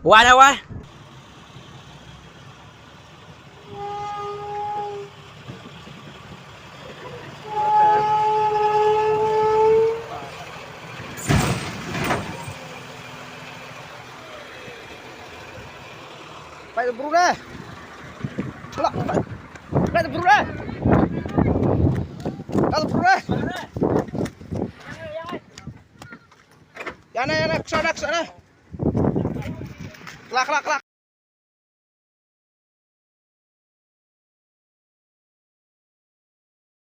Qua đâu qua. Bay buru deh. Bay buru deh. Kalau buru deh. Yana kesana. Kelak.